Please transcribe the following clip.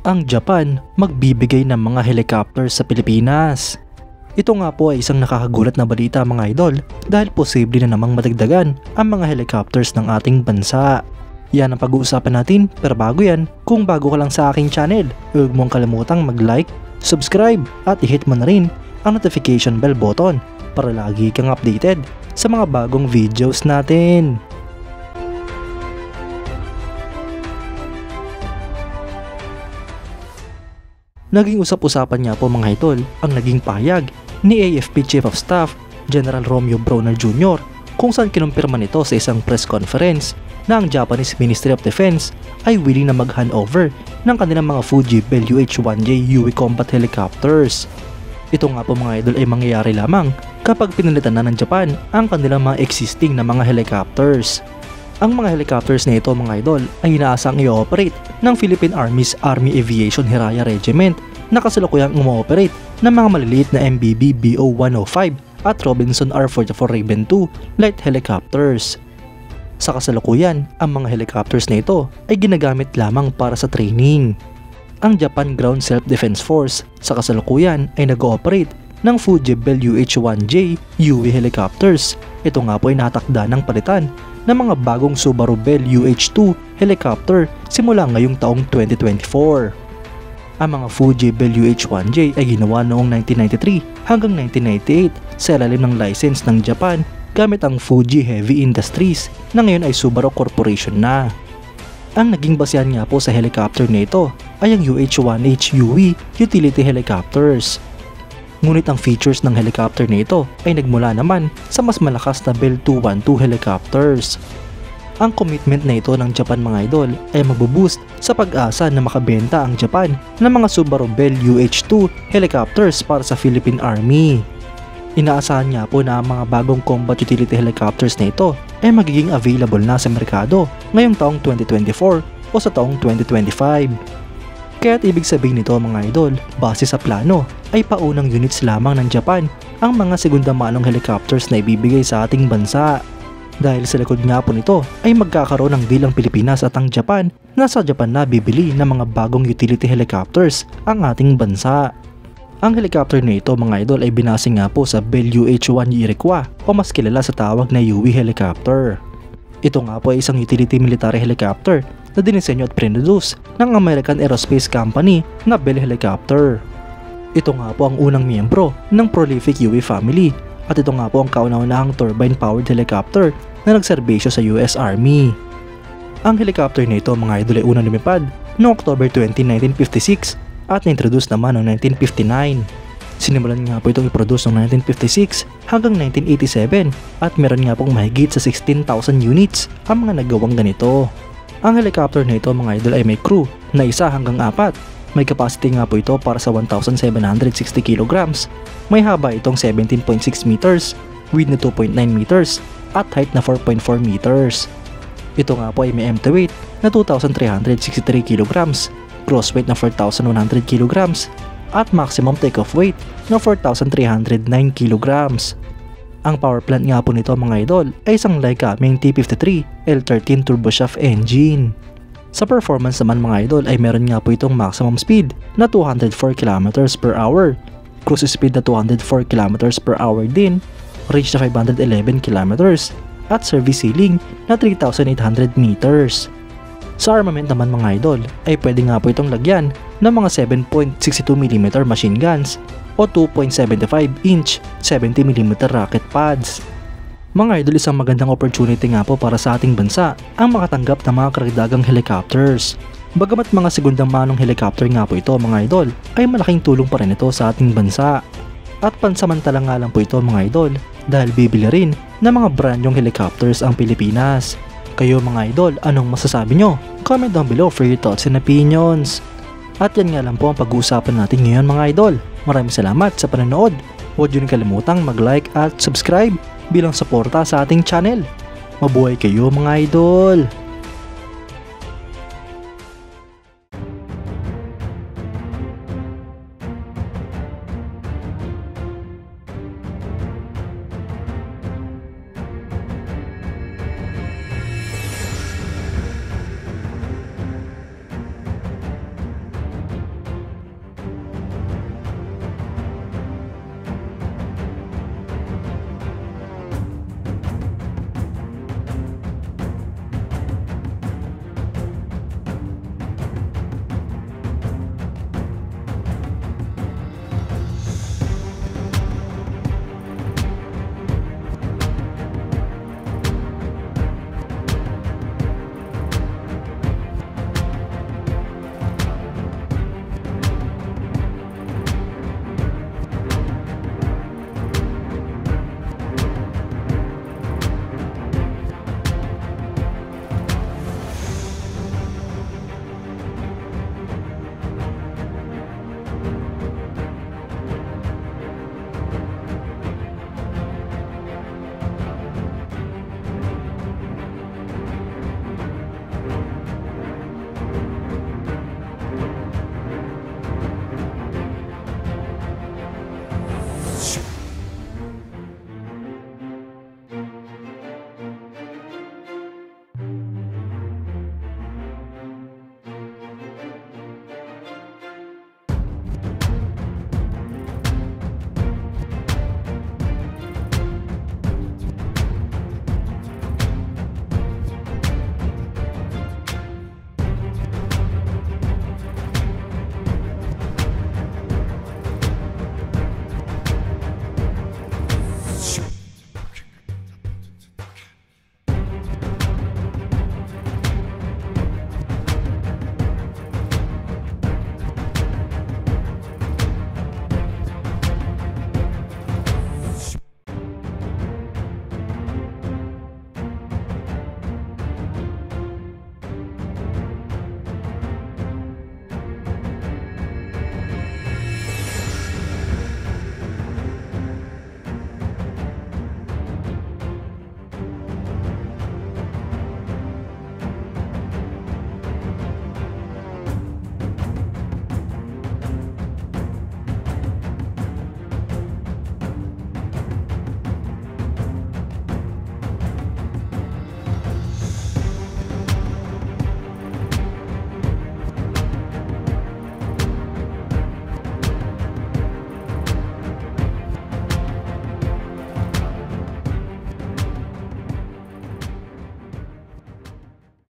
ang Japan magbibigay ng mga helicopters sa Pilipinas. Ito nga po ay isang nakakagulat na balita mga idol dahil posible na namang madagdagan ang mga helicopters ng ating bansa. Yan ang pag-uusapan natin, pero bago yan, kung bago ka lang sa aking channel, huwag mong kalimutang mag-like, subscribe at i-hit mo na rin ang notification bell button para lagi kang updated sa mga bagong videos natin. Naging usap-usapan nga po mga idol ang naging pahayag ni AFP Chief of Staff General Romeo Brawner Jr. kung saan kinumpirma nito sa isang press conference na ang Japanese Ministry of Defense ay willing na mag-handover ng kanilang mga Fuji Bell UH-1J UE combat helicopters. Ito nga po mga idol ay mangyayari lamang kapag pinalitan na ng Japan ang kanilang mga existing na mga helicopters. Ang mga helicopters na ito mga idol ay inaasang i-operate ng Philippine Army's Army Aviation Hiraya Regiment na kasalukuyang umo-operate ng mga maliliit na MBB BO-105 at Robinson R-44 Raven II light helicopters. Sa kasalukuyan, ang mga helicopters na ito ay ginagamit lamang para sa training. Ang Japan Ground Self-Defense Force sa kasalukuyan ay nag-ooperate ng Fuji Bell UH-1J UE helicopters. Ito nga po ay natakda ng palitan ng mga bagong Subaru Bell UH-2 helicopter simula ngayong taong 2024. Ang mga Fuji Bell UH-1J ay ginawa noong 1993 hanggang 1998 sa ilalim ng license ng Japan gamit ang Fuji Heavy Industries na ngayon ay Subaru Corporation na. Ang naging basehan nga po sa helicopter na ito ay ang UH-1H UE utility helicopters. Ngunit ang features ng helicopter na ito ay nagmula naman sa mas malakas na Bell 212 helicopters. Ang commitment na ito ng Japan mga idol ay magbuboost sa pag-asa na makabenta ang Japan ng mga Subaru Bell UH-2 helicopters para sa Philippine Army. Inaasahan nga po na ang mga bagong combat utility helicopters na ito ay magiging available na sa merkado ngayong taong 2024 o sa taong 2025. Kaya't ibig sabihin nito mga idol, base sa plano ay paunang units lamang ng Japan ang mga segunda manong helicopters na ibibigay sa ating bansa. Dahil sa likod nga po nito ay magkakaroon ng deal ang Pilipinas at ang Japan na sa Japan na bibili ng mga bagong utility helicopters ang ating bansa. Ang helicopter na ito mga idol ay binase nga po sa Bell UH-1 Iroquois o mas kilala sa tawag na UE helicopter. Ito nga po ay isang utility military helicopter na dinisenyo at produce ng American Aerospace Company na Bell Helicopter. Ito nga po ang unang miyembro ng prolific UE family at ito nga po ang kauna-unahang turbine-powered helicopter na nagserbisyo sa US Army. Ang helicopter na ito mga idol ay unang lumipad noong October 20, 1956 at na-introduce naman noong 1959. Sinimulan nga po itong i-produce noong 1956 hanggang 1987 at meron nga pong mahigit sa 16,000 units ang mga nagawang ganito. Ang helicopter na ito mga idol ay may crew na 1 hanggang 4. May capacity nga po ito para sa 1,760 kilograms. May haba itong 17.6 meters, width na 2.9 meters at height na 4.4 meters. Ito nga po ay may empty weight na 2,363 kilograms, gross weight na 4,100 kilograms at maximum takeoff weight na 4,309 kilograms. Ang power plant nga po nito mga idol ay isang Leica Ming T53 L13 turboshaft engine. Sa performance naman mga idol ay meron nga po itong maximum speed na 204 km per hour, cruise speed na 204 km per hour din, range na 511 km at service ceiling na 3,800 meters. Sa armament naman mga idol ay pwede nga po itong lagyan ng mga 7.62mm machine guns o 2.75-inch 70mm rocket pads. Mga idol, isang magandang opportunity nga po para sa ating bansa ang makatanggap ng mga karagdagang helicopters. Bagamat mga segundang manong helicopter nga po ito mga idol, ay malaking tulong pa rin ito sa ating bansa. At pansamantala nga lang po ito mga idol dahil bibili rin ng mga brandong helicopters ang Pilipinas. Kayo mga idol, anong masasabi nyo? Comment down below for your thoughts and opinions. At yan nga lang po ang pag-uusapan natin ngayon mga idol. Maraming salamat sa panonood. Huwag nyo kalimutang mag-like at subscribe bilang suporta sa ating channel. Mabuhay kayo mga idol!